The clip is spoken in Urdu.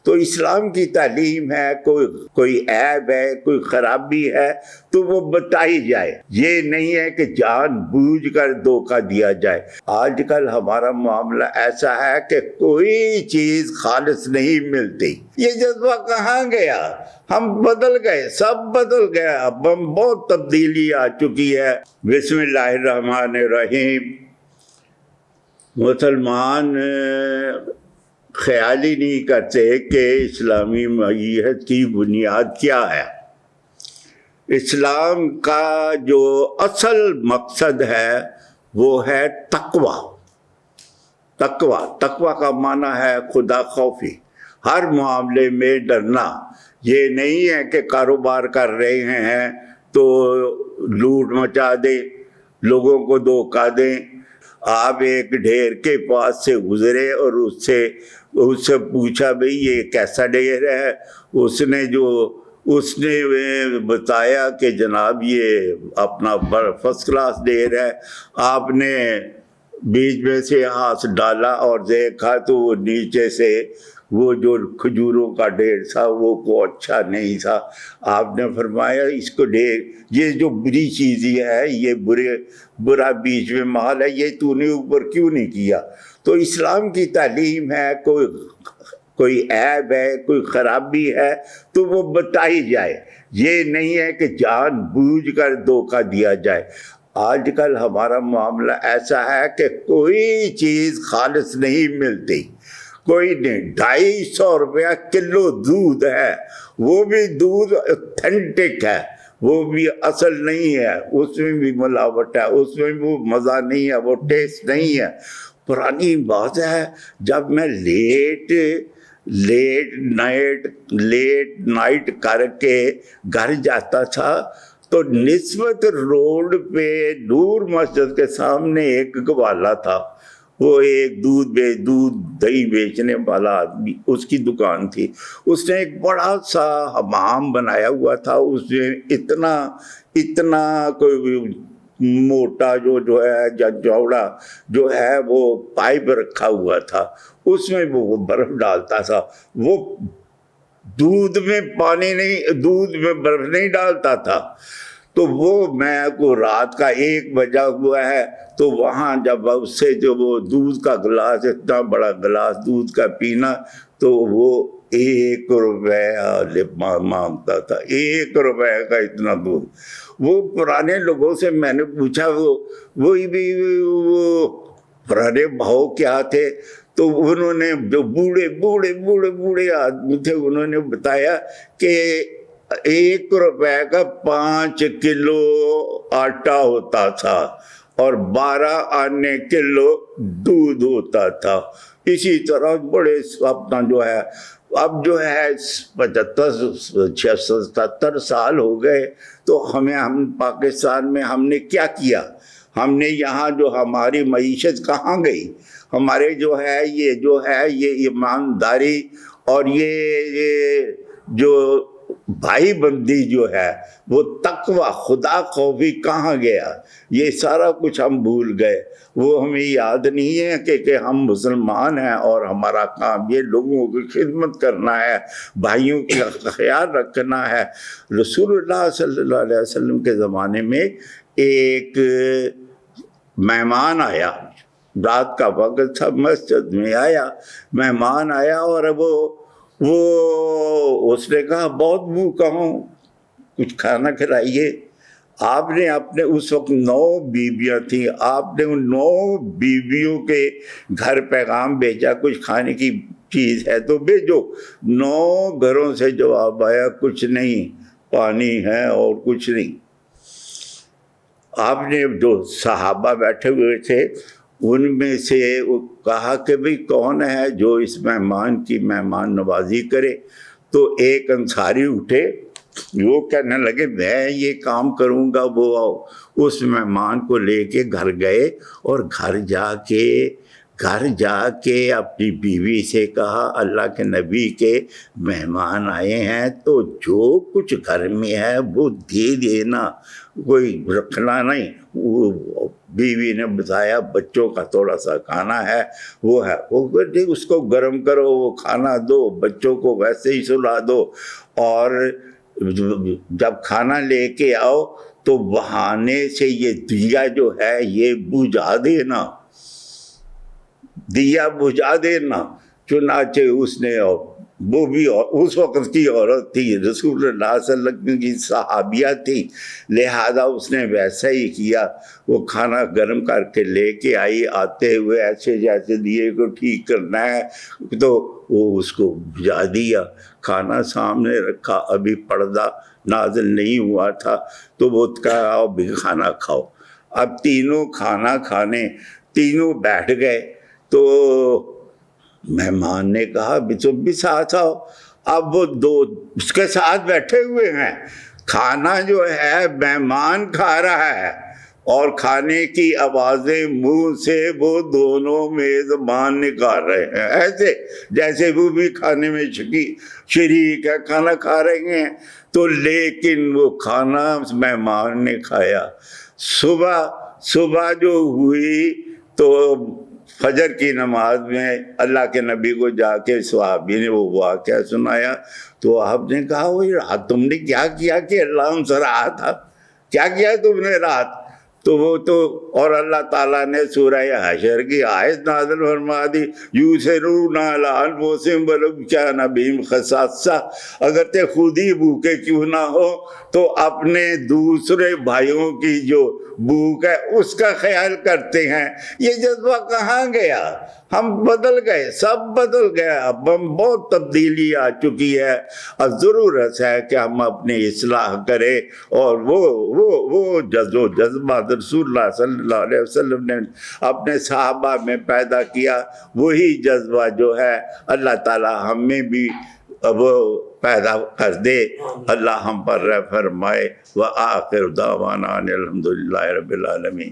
تو اسلام کی تعلیم ہے، کوئی عیب ہے، کوئی خرابی ہے تو وہ بتائی جائے، یہ نہیں ہے کہ جان بوجھ کر دھوکہ دیا جائے۔ آج کل ہمارا معاملہ ایسا ہے کہ کوئی چیز خالص نہیں ملتی۔ یہ جذبہ کہاں گیا؟ ہم بدل گئے، سب بدل گیا، اب ہم بہت تبدیلی آ چکی ہے۔ بسم اللہ الرحمن الرحیم۔ مسلمان خیال ہی نہیں کرتے کہ اسلامی معیشت کی بنیاد کیا ہے۔ اسلام کا جو اصل مقصد ہے وہ ہے تقوی۔ تقوی کا معنی ہے خدا خوفی، ہر معاملے میں ڈرنا۔ یہ نہیں ہے کہ کاروبار کر رہے ہیں تو لوٹ مچا دیں، لوگوں کو دھوکہ دیں۔ آپ ایک ڈھیر کے پاس سے گزرے اور اس سے پوچھا بھئی یہ کیسا ڈھیر ہے؟ اس نے بتایا کہ جناب یہ اپنا فرسٹ کلاس ڈھیر ہے۔ آپ نے بیچ میں سے ہاتھ ڈالا اور دیکھا تو وہ نیچے سے وہ جو کھجوروں کا ڈھیر تھا وہ کو اچھا نہیں تھا۔ آپ نے فرمایا اس کو ڈھیر، یہ جو بری چیز ہے، یہ برا بیچ میں مال ہے، یہ تو نے اوپر کیوں نہیں کیا؟ تو اسلام کی تعلیم ہے، کوئی عیب ہے، کوئی خرابی ہے تو وہ بتائی جائے، یہ نہیں ہے کہ جان بوجھ کر دھوکہ دیا جائے۔ آج کل ہمارا معاملہ ایسا ہے کہ کوئی چیز خالص نہیں ملتی، کوئی نہیں۔ 250 روپیہ کلو دودھ ہے، وہ بھی دودھ اتھینٹک ہے، وہ بھی اصل نہیں ہے، اس میں بھی ملاوٹ ہے، اس میں بھی وہ مزہ نہیں ہے، وہ ٹیسٹ نہیں ہے۔ پرانی بات ہے، جب میں لیٹ نائٹ کر کے گھر جاتا تھا تو نسبت روڈ پہ نور مسجد کے سامنے ایک گوالا تھا، وہ ایک دودھ دہی بیچنے والا آدمی، اس کی دکان تھی۔ اس نے ایک بڑا سا حمام بنایا ہوا تھا، اس میں اتنا کوئی موٹا جو ہے یا چوڑا جو ہے وہ پائپ رکھا ہوا تھا، اس میں وہ برف ڈالتا تھا۔ وہ دودھ میں برف نہیں ڈالتا تھا۔ تو وہ میں کو رات کا 1 بجا ہوا ہے تو وہاں جب اس سے جو وہ دودھ کا گلاس، اتنا بڑا گلاس دودھ کا پینا، تو وہ 1 روپیہ مانگتا تھا، 1 روپے کا اتنا دودھ۔ وہ پرانے لوگوں سے میں نے پوچھا وہ پرانے بھاؤ کیا تھے، تو انہوں نے جو بوڑھے آدمی تھے انہوں نے بتایا کہ 1 روپے کا 5 کلو آٹا ہوتا تھا اور 12 آنے کلو دودھ ہوتا تھا۔ اسی طرح بڑے اپنا جو ہے اب جو ہے 75-77 سال ہو گئے، تو ہم پاکستان میں ہم نے کیا کیا؟ ہم نے یہاں جو ہماری معیشت کہاں گئی؟ ہمارے جو ہے یہ ایمانداری اور یہ جو بھائی بندی جو ہے، وہ تقوی خدا خوفی کہاں گیا؟ یہ سارا کچھ ہم بھول گئے۔ وہ ہمیں یاد نہیں ہے کہ ہم مسلمان ہیں اور ہمارا کام یہ لوگوں کی خدمت کرنا ہے، بھائیوں کا خیال رکھنا ہے۔ رسول اللہ صلی اللہ علیہ وسلم کے زمانے میں ایک مہمان آیا، رات کا وقت تھا، مسجد میں آیا مہمان آیا، اور وہ اس نے کہا بہت بھوکا ہوں، کچھ کھانا کھلائیے۔ آپ نے اپنے اس وقت 9 بیویاں تھیں، آپ نے ان 9 بیویوں کے گھر پیغام بھیجا کچھ کھانے کی چیز ہے تو بھیجو۔ 9 گھروں سے جواب آیا کچھ نہیں، پانی ہے اور کچھ نہیں۔ آپ نے جو صحابہ بیٹھے ہوئے تھے ان میں سے کہا کہ بھئی کون ہے جو اس مہمان کی مہمان نوازی کرے؟ تو ایک انصاری اٹھے، وہ کہنے لگے میں یہ کام کروں گا۔ وہ اس مہمان کو لے کے گھر گئے اور گھر جا کے گھر جا کے اپنی بیوی سے کہا اللہ کے نبی کے مہمان آئے ہیں تو جو کچھ گھر میں ہے وہ دے دینا، کوئی رکھنا نہیں۔ وہ بیوی نے بتایا بچوں کا تھوڑا سا کھانا ہے وہ ہے، وہ اس کو گرم کرو، وہ کھانا دو، بچوں کو ویسے ہی سلا دو، اور جب کھانا لے کے آؤ تو بہانے سے یہ دیا جو ہے یہ بجھا دینا، دیا بجھا دینا۔ چنانچہ اس نے، وہ بھی اس وقت کی عورت تھی، رسول اللہ صلی اللہ علیہ وسلم کی صحابیہ تھی، لہذا اس نے ویسا ہی کیا، وہ کھانا گرم کر کے لے کے آئی، آتے ہوئے ایسے جیسے دیے کو ٹھیک کرنا ہے تو وہ اس کو بجھا دیا۔ کھانا سامنے رکھا، ابھی پردہ نازل نہیں ہوا تھا، تو وہ کہا آؤ بھی کھانا کھاؤ۔ اب تینوں کھانا کھانے، تینوں بیٹھ گئے، تو مہمان نے کہا بھی تم بھی ساتھ آؤ۔ اب وہ دو اس کے ساتھ بیٹھے ہوئے ہیں، کھانا جو ہے مہمان کھا رہا ہے اور کھانے کی آوازیں منہ سے وہ دونوں میزبان نکال رہے ہیں، ایسے جیسے وہ بھی کھانے میں شریک ہے، کھانا کھا رہے ہیں۔ تو لیکن وہ کھانا مہمان نے کھایا۔ صبح جو ہوئی تو فجر کی نماز میں اللہ کے نبی کو جا کے صحابی نے وہ واقعہ سنایا، تو آپ نے کہا وہی رات تم نے کیا کیا کہ اللہ ہم سے رہا تھا، کیا کیا تم نے رات؟ تو وہ تو، اور اللہ تعالیٰ نے سورہ حشر کی آیت نازل فرما دی، یُؤْثِرُونَ عَلَىٰ أَنفُسِهِمْ وَلَوْ كَانَ بِهِمْ خَصَاصَّةٌ، اگرچہ خود ہی بھوکے کیوں نہ ہو تو اپنے دوسرے بھائیوں کی جو بھوک ہے اس کا خیال کرتے ہیں۔ یہ جذبہ کہاں گیا؟ ہم بدل گئے، سب بدل گیا، اب ہم بہت تبدیلی آ چکی ہے۔ اب ضرورت ہے کہ ہم اپنی اصلاح کریں، اور وہ جذبہ رسول اللہ صلی اللہ علیہ وسلم نے اپنے صحابہ میں پیدا کیا، وہی جذبہ جو ہے اللہ تعالی ہم میں بھی وہ پیدا کر دے، اللہ ہم پر رحم فرمائے۔ وآخر دعوانا ان الحمد للہ رب العالمین۔